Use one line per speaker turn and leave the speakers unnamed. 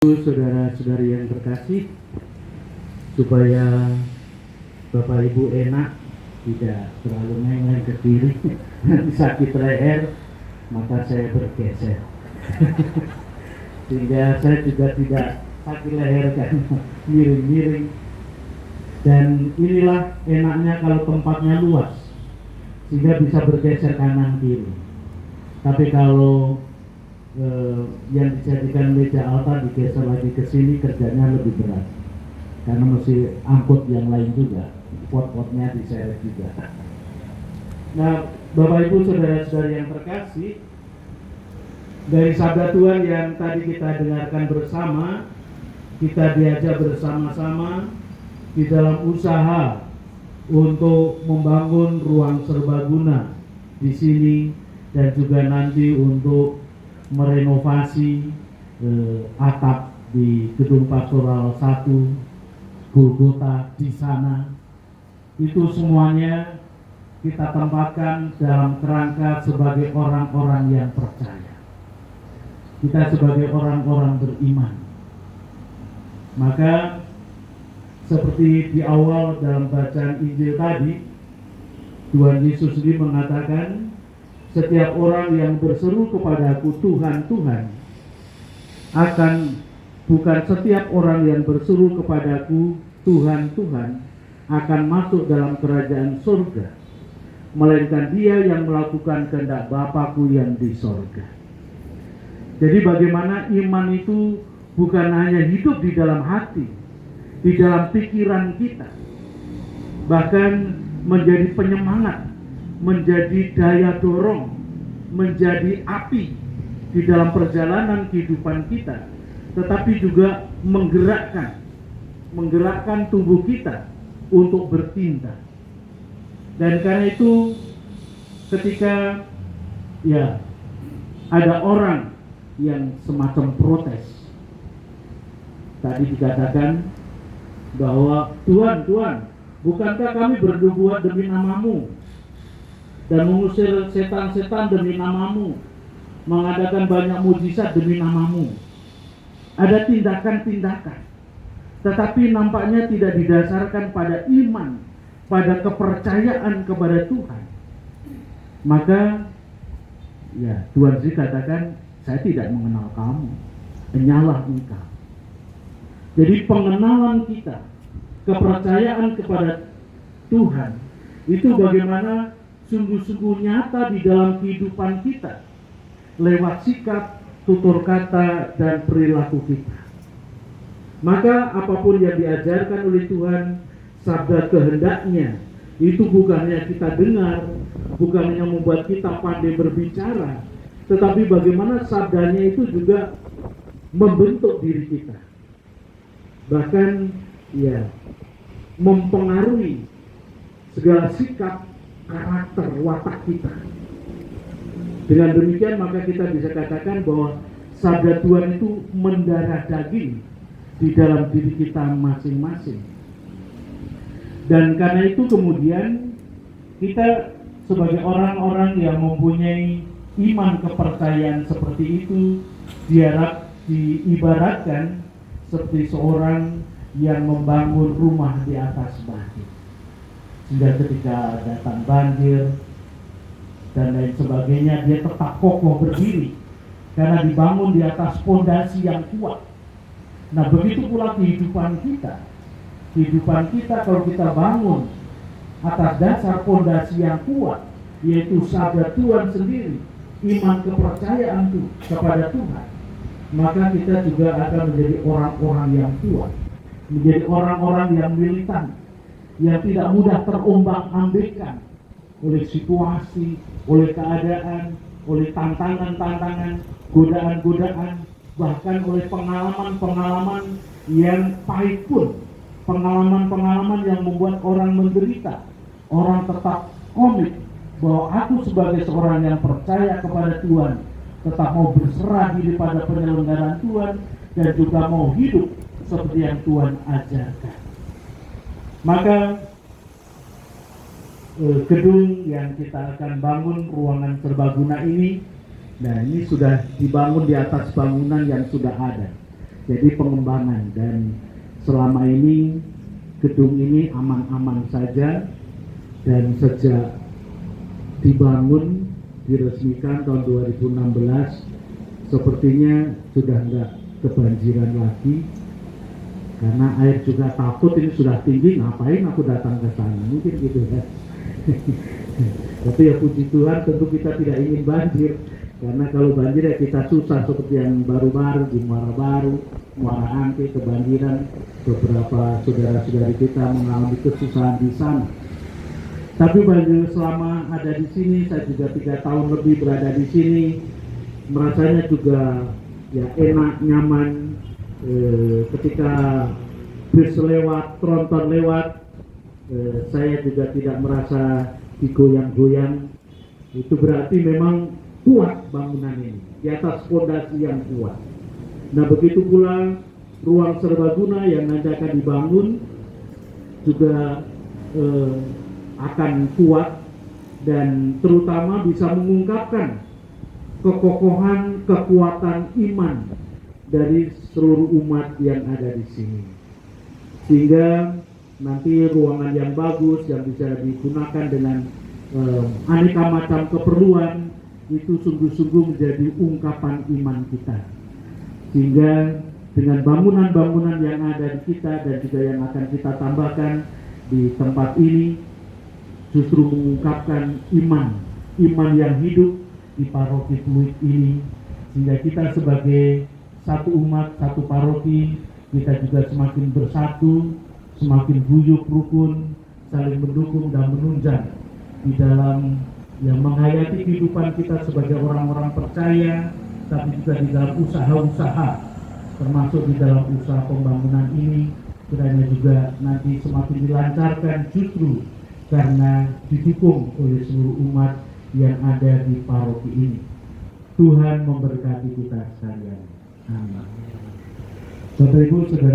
Saudara-saudari yang terkasih, supaya Bapak Ibu enak, tidak terlalu nengeng ke kiri, nanti sakit leher, maka saya bergeser. Sehingga saya juga tidak sakit leher kan, miring-miring. Dan inilah enaknya kalau tempatnya luas, sehingga bisa bergeser kanan kiri. Tapi kalau yang dijadikan meja altar digeser lagi ke sini, kerjanya lebih berat karena mesti angkut yang lain juga, pot-potnya diseret juga. Nah, Bapak Ibu saudara-saudari yang terkasih, dari sabda Tuhan yang tadi kita dengarkan bersama, kita diajak bersama-sama di dalam usaha untuk membangun ruang serbaguna di sini dan juga nanti untuk merenovasi atap di Gedung Pastoral 1 Golgota di sana. Itu semuanya kita tempatkan dalam kerangka sebagai orang-orang yang percaya. Kita sebagai orang-orang beriman. Maka seperti di awal dalam bacaan Injil tadi, Tuhan Yesus sendiri mengatakan, setiap orang yang berseru kepadaku Tuhan, Tuhan, bukan setiap orang yang berseru kepadaku Tuhan, Tuhan akan masuk dalam kerajaan surga, melainkan dia yang melakukan kehendak Bapa-Ku yang di surga. Jadi bagaimana iman itu bukan hanya hidup di dalam hati, di dalam pikiran kita, bahkan menjadi penyemangat, menjadi daya dorong, menjadi api di dalam perjalanan kehidupan kita, tetapi juga menggerakkan tubuh kita untuk bertindak. Dan karena itu ketika ada orang yang semacam protes, tadi dikatakan bahwa Tuhan, bukankah kami bernubuat demi namamu dan mengusir setan-setan demi namamu, mengadakan banyak mujizat demi namamu? Ada tindakan-tindakan, tetapi nampaknya tidak didasarkan pada iman, pada kepercayaan kepada Tuhan. Maka Tuhan sih katakan, saya tidak mengenal kamu, hanyalah engkau. Jadi pengenalan kita, kepercayaan kepada Tuhan, itu bagaimana sungguh-sungguh nyata di dalam kehidupan kita lewat sikap, tutur kata, dan perilaku kita. Maka apapun yang diajarkan oleh Tuhan, sabda kehendaknya, itu bukannya kita dengar, bukannya membuat kita pandai berbicara, tetapi bagaimana sabdanya itu juga membentuk diri kita, bahkan mempengaruhi segala sikap, karakter, watak kita. Dengan demikian maka kita bisa katakan bahwa sabda Tuhan itu mendarah daging di dalam diri kita masing-masing. Dan karena itu kemudian kita sebagai orang-orang yang mempunyai iman kepercayaan seperti itu diibaratkan seperti seorang yang membangun rumah di atas batu. Sehingga ketika datang banjir dan lain sebagainya, dia tetap kokoh berdiri karena dibangun di atas pondasi yang kuat. Nah, begitu pula kehidupan kita. Kehidupan kita kalau kita bangun atas dasar pondasi yang kuat, yaitu sabda Tuhan sendiri, iman kepercayaan itu kepada Tuhan, maka kita juga akan menjadi orang-orang yang kuat, menjadi orang-orang yang militan, yang tidak mudah terombang-ambingkan oleh situasi, oleh keadaan, oleh tantangan-tantangan, godaan-godaan, bahkan oleh pengalaman-pengalaman yang pahit pun, pengalaman-pengalaman yang membuat orang menderita. Orang tetap komit bahwa aku sebagai seorang yang percaya kepada Tuhan, tetap mau berserah diri pada penyelenggaraan Tuhan, dan juga mau hidup seperti yang Tuhan ajarkan. Maka gedung yang kita akan bangun, ruangan serbaguna ini, nah ini sudah dibangun di atas bangunan yang sudah ada. jadi pengembangan, dan selama ini gedung ini aman-aman saja, dan sejak dibangun diresmikan tahun 2016 sepertinya sudah enggak kebanjiran lagi, karena air juga takut ini sudah tinggi, ngapain aku datang ke sana, mungkin gitu ya. Tapi ya puji Tuhan, tentu kita tidak ingin banjir, karena kalau banjir ya kita susah, seperti yang baru-baru di Muara Baru, Muara Angke kebanjiran, beberapa saudara-saudari kita mengalami kesusahan di sana. Tapi bagi selama ada di sini, saya juga 3 tahun lebih berada di sini, merasanya juga ya enak, nyaman. Ketika bus lewat, tronton lewat, saya juga tidak merasa digoyang-goyang. Itu berarti memang kuat bangunan ini, di atas fondasi yang kuat. Nah, begitu pula ruang serbaguna yang nanti akan dibangun juga akan kuat, dan terutama bisa mengungkapkan kekokohan, kekuatan iman dari seluruh umat yang ada di sini, sehingga nanti ruangan yang bagus yang bisa digunakan dengan aneka macam keperluan itu sungguh-sungguh menjadi ungkapan iman kita, sehingga dengan bangunan-bangunan yang ada di kita dan juga yang akan kita tambahkan di tempat ini justru mengungkapkan iman yang hidup di paroki Pluit ini, sehingga kita sebagai satu umat, satu paroki, kita juga semakin bersatu, semakin guyup rukun, saling mendukung dan menunjang di dalam yang menghayati kehidupan kita sebagai orang-orang percaya, tapi juga di dalam usaha-usaha, termasuk di dalam usaha pembangunan ini, kiranya juga nanti semakin dilancarkan justru karena didukung oleh seluruh umat yang ada di paroki ini. Tuhan memberkati kita sekalian. Amin. Bapak Ibu Saudara